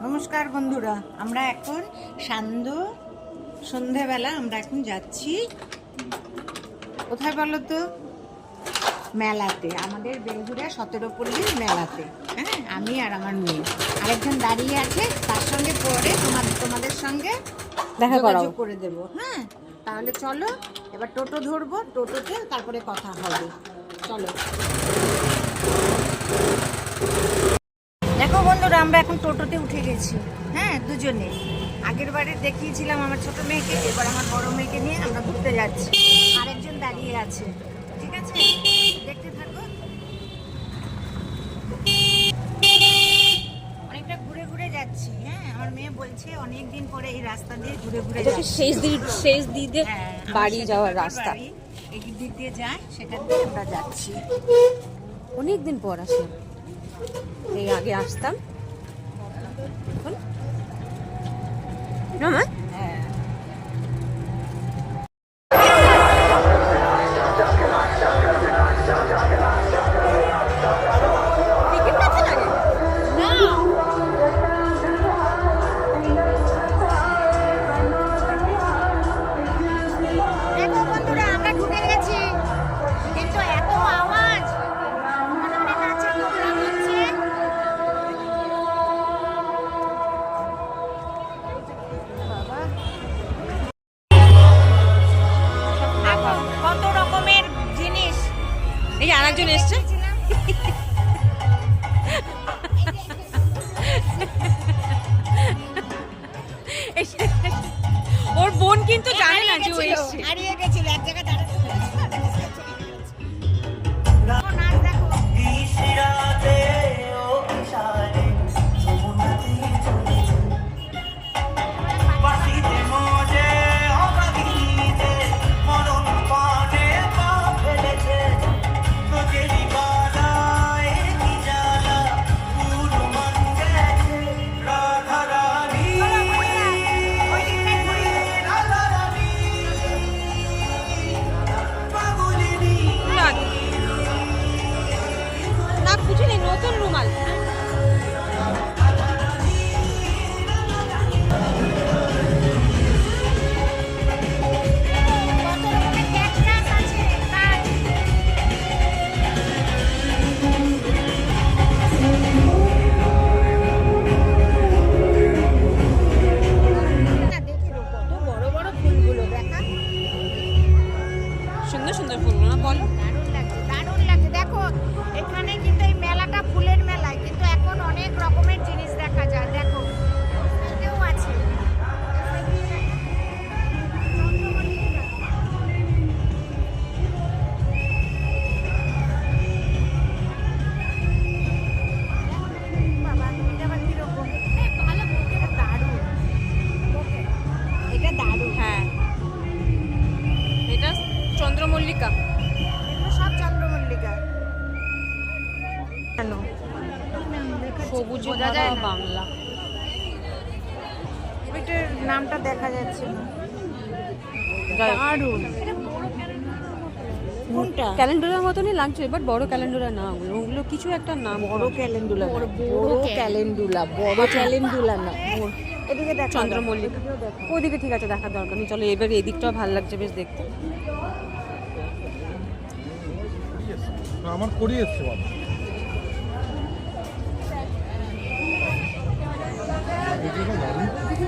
নমস্কার বন্ধুরা, আমরা এখন সন্ধেবেলা আমরা এখন যাচ্ছি কোথায় বলো তো? মেলাতে, আমাদের বেলঘুরিয়া 17 পল্লীর মেলাতে। হ্যাঁ, আমি আর আমার মেয়ে, আরেকজন দাঁড়িয়ে আছে, তার সঙ্গে পরে তোমাদের সঙ্গে দেখা করে দেবো। হ্যাঁ, তাহলে চলো এবার টোটো ধরবো, টোটোতে তারপরে কথা হবে। চলো। দেখো বন্ধুরা, আমরা এখন টোটোতে উঠে গেছি। হ্যাঁ, দুজনে। আগের বারে দেখিয়েছিলাম আমার ছোট মেয়েকে, এবার আমার বড় মেয়েকে নিয়ে আমরা ঘুরতে যাচ্ছি। আরেকজন দাঁড়িয়ে আছে, ঠিক আছে? দেখতে থাকো। অনেকটা ঘুরে ঘুরে যাচ্ছি। হ্যাঁ, আমার মেয়ে বলছে অনেকদিন পরে এই রাস্তা দিয়ে ঘুরে ঘুরে যাচ্ছি। শেষ দিকে বাড়ি যাওয়ার রাস্তা, এই দিক দিয়ে যায়, সেখান দিয়ে আমরা যাচ্ছি। অনেকদিন পর আসলাম, এই আগে আসতাম এখন না মা। হ্যাঁ, টিকিট কাটতে লাগে না দেখো বন্ধুরা, আমরা ঢুকে গেছি, কিন্তু এত আওয়াজ, মনে মনে নাচের প্রোগ্রাম হচ্ছে। বাবা, কত রকমের জিনিস। এই যে আরেকজন এসছে, ওর বোন কিন্তু জানে না যে ও এসছে। হারিয়ে গেছিল, এক জায়গায় দাঁড়াতে বলেছিল, নাচ দেখো। না কিছু নেই, নতুন রুমাল। কত রকমের ক্যাকটাস আছে, গাছ। না, দেখে রো, কত বড় বড় ফুলগুলো দেখা। সুন্দর সুন্দর ফুলগুলো বলো। দারুণ লাগছে, দারুণ লাগছে। দেখো, এখানে কিন্তু এই মেলাটা ফুলের মেলায়, কিন্তু এখন অনেক রকমের জিনিস দেখা যায়। দেখো, এটাও আছে। বাবা, এটা আবার কিরকম? ভালো, এটা দারুণ। এটা দারুণ। হ্যাঁ, এটা চন্দ্রমল্লিকা। এগুলো সব চন্দ্রমল্লিকা। কেন? সবুজে বোঝা যায় ভরা না। বাংলা। এটার নামটা দেখা যাচ্ছে না। যাই হোক। দারুণ। কোনটা? ক্যালেন্ডারের মতনই লাগছে, বাট বড় ক্যালেন্ডার না, ওগুলো কিছু একটা নাম। বড় ক্যালেন্ডুলা, বড় ক্যালেন্ডুলা, বড় ক্যালেন্ডুলা না। এদিকে দেখো, চন্দ্রমল্লিকা। ওদিকে ঠিক আছে, দেখার দরকার নেই, চলো এবার এদিকটাও ভালো লাগছে বেশ দেখতে। আমার করি এসছে বাবা।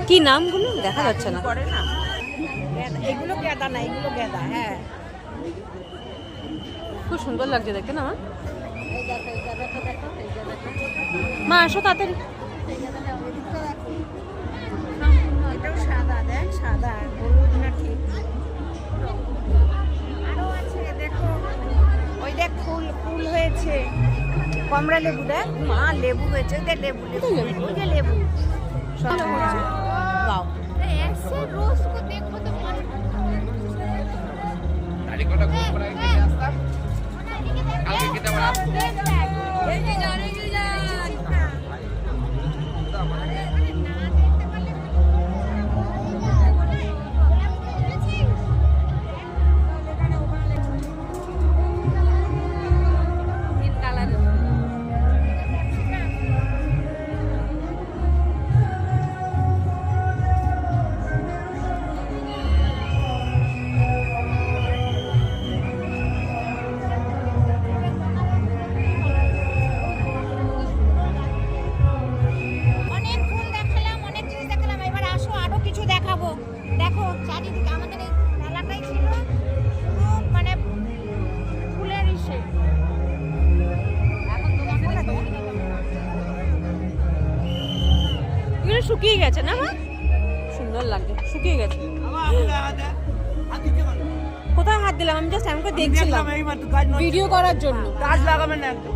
কি নামগুলো দেখা যাচ্ছে না। করে না, এগুলো গেদা না, এগুলো গেদা। হ্যাঁ, খুব সুন্দর লাগছে দেখতে না মা। এই দেখো, এই গেদাটা দেখো, এই গেদাটা। মা আসো তাড়াতাড়ি। এটাও সাদা, দেখ, সাদা, হলুদ না ঠিক। আরো আছে, দেখো, ওই দেখ ফুল ফুল হয়েছে। কমলা লেবু, দেখ মা, লেবু হয়েছে, ওই দেখ লেবু, লেবু, ওই যে লেবু সব হয়েছে। বাও, ऐसे रोज को देखो तो मन শুকিয়ে গেছে না মা? সুন্দর লাগছে, শুকিয়ে গেছে। কোথায় হাত দিলাম? আমি জাস্ট এমন দেখছিলাম ভিডিও করার জন্য। গাছ লাগাবেন না একদম।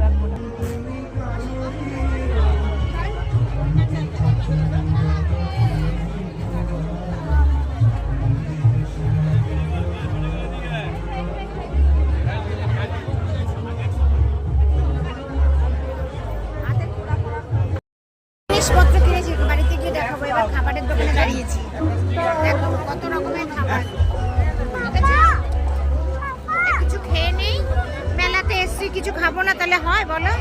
জিনিসপত্র কিনেছি, বাড়িতে গিয়ে দেখাবো। এবার খাবারের দোকানে দাঁড়িয়েছি, দেখো কত রকমের খাবার। কিছু খেয়ে নেই, মেলাতে এসছি, কিছু খাবো না তাহলে হয় বলো?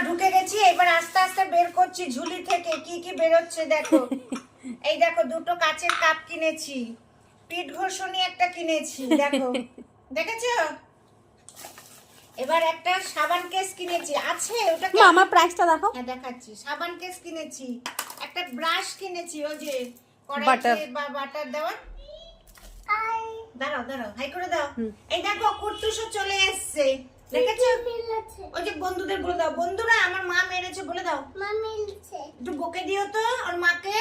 ঢুকে গেছি, এবার আস্তে আস্তে বের করছি ঝুলি থেকে কি কি বেরোচ্ছে দেখো। এই দেখো দুটো কাচের কাপ কিনেছি, পিঠ ঘষণি একটা কিনেছি দেখো, দেখেছো? এবার একটা সাবান কেস কিনেছি, আছে ওটা মা আমার প্রাইসটা দেখো। হ্যাঁ দেখাচ্ছি। সাবান কেস কিনেছি, একটা ব্রাশ কিনেছি, ওই যে Butter. কড়াইতে বা বাটার দেওয়া। দাঁড়াও দাঁড়াও, হাই করে দাও। এই দেখো কুট্টুসও চলে এসেছে, দেখেছো? ওই যে বন্ধুদের বলে দাও, বন্ধুরা আমার মা মেরেছে বলে দাও। একটু বকে দিও তো ওর মাকে।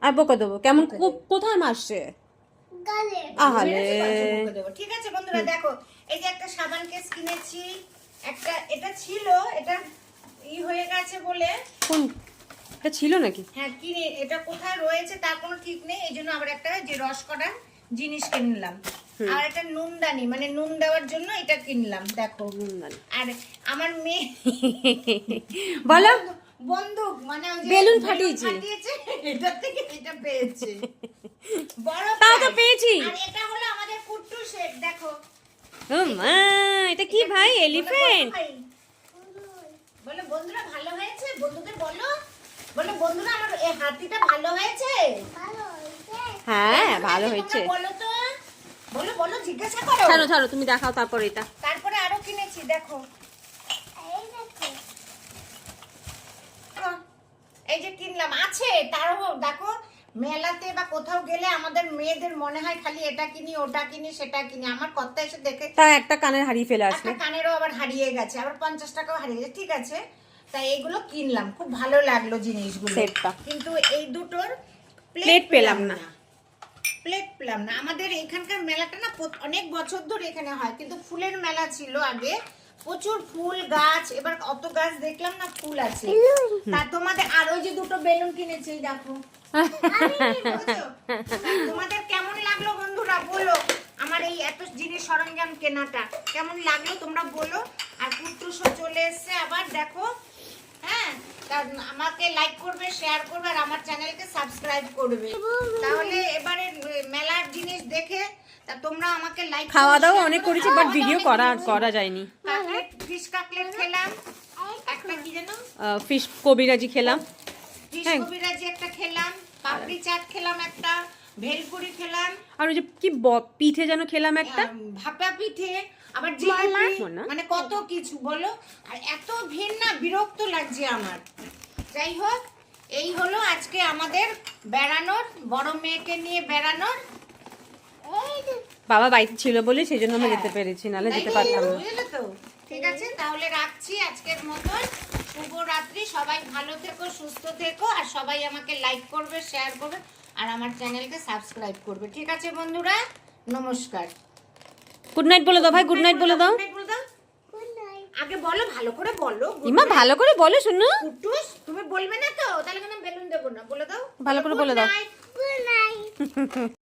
আর বকে দেবো কেমন? কোথায় মাসছে? আহারে মেরেছে বলছে বকে দেবো। ঠিক আছে বন্ধুরা দেখো, এই যে একটা সাবান কেস কিনেছি, একটা এটা ছিল, এটা হয়ে গেছে বলে। কোন এটা ছিল নাকি? হ্যাঁ কিনে, এটা কোথায় রয়েছে তার কোনো ঠিক নেই, এই জন্য আবার একটা যে রস করার জিনিস কিনলাম। আর একটা নুনদানি, মানে নুন দেওয়ার জন্য এটা কিনলাম দেখো। আর আমার মেয়ে বলো বন্দুক, মানে ওই যে বেলুন ফাটিয়েছে। এটা থেকে এটা পেয়েছে, বড় তাও তো prize। পেয়েছি। আর এটা হলো আমাদের কুট্টু সেট দেখো। ও মা, এটা কি ভাই? এলিফ্যান্ট? বলো বন্ধুরা ভালো হয়েছে, বন্ধুদের বলো, বলো বন্ধুরা আমার এই হাতিটা ভালো হয়েছে। হ্যাঁ ভালো হয়েছে। বলো তো, বলো বলো, জিজ্ঞাসা করো। ছাড়ো ছাড়ো, তুমি দেখাও তারপর এটা। তারপরে আরো কিনেছি দেখো, এই যে কিনলাম, আছে তারও দেখো। মেলাতে বা কোথাও গেলে আমাদের মেয়েদের মনে হয় খালি এটা কিনি ওটা কিনি সেটা কিনি। আমার কর্তা এসে দেখে তা একটা কানের হারিয়ে ফেলে আসলে। একটা কানেরও আবার হারিয়ে গেছে, আবার 50 টাকাও হারিয়ে গেছে। ঠিক আছে, তাই এইগুলো কিনলাম, খুব ভালো লাগলো জিনিসগুলো। সেটটা। কিন্তু এই দুটোর প্লেট পেলাম না। প্লেট পেলাম না। আমাদের এখানকার মেলাটা না অনেক বছর ধরে এখানে হয়, কিন্তু ফুলের মেলা ছিল আগে, প্রচুর ফুল গাছ। এবার অত গাছ দেখলাম না, ফুল আছে। তা তোমাদের আর ওই যে দুটো বেলুন কিনেছি দেখো। বুঝছো? তা তোমাদের কেমন লাগলো বন্ধুরা বলো, আমার এই এত জিনিস সরঞ্জাম কেনাটা কেমন লাগলো তোমরা বলো। আর কুট্টুসও চলে এসছে আবার দেখো। হ্যাঁ, আমাকে লাইক করবে, শেয়ার করবে, আর আমার চ্যানেলকে সাবস্ক্রাইব করবে। তাহলে এবারে মেলার জিনিস দেখে তা তোমরা আমাকে লাইক। খাওয়া দাওয়া অনেক করেছি, বাট ভিডিও করা যায়নি। কাটলেট, ফিশ কাটলেট খেলাম, একটা কি যেন ফিশ কবিরাজি খেলাম। ফিশ কবিরাজি একটা খেলাম, পাপড়ি চাট খেলাম একটা, ভেলপুরি খেলাম, আর ওই যে কি পিঠে যেন খেলাম একটা, ভাপা পিঠে, আবার জিলাপি, মনা। মানে কত কিছু বলো। আর এত ভিড় না, বিরক্ত লাগছে আমার। যাই হোক, এই হলো আজকে আমাদের বেড়ানোর, বড় মেয়েকে নিয়ে বেড়ানোর। বাবা বাড়িতে ছিল বলে সেই জন্য আমরা যেতে পেরেছি, নাহলে যেতে পারতাম না। বুঝলে তো? ঠিক আছে, তাহলে রাখছি আজকের মতন। শুভরাত্রি, সবাই ভালো থেকো, সুস্থ থেকো, আর সবাই আমাকে লাইক করবে, শেয়ার করবে, আর আমার চ্যানেলকে সাবস্ক্রাইব করবে। ঠিক আছে বন্ধুরা, নমস্কার। গুড নাইট বলে দাও ভাই, গুড নাইট বলে দাও। Good night বলে দাও। আগে বলো, ভালো করে বলো। ইমা ভালো করে বলো, শুনো। কুটুস, তুমি বলবে না তো? তাহলে কেন বেলুন দেবো না, বলে দাও ভালো করে বলে দাও। Good night.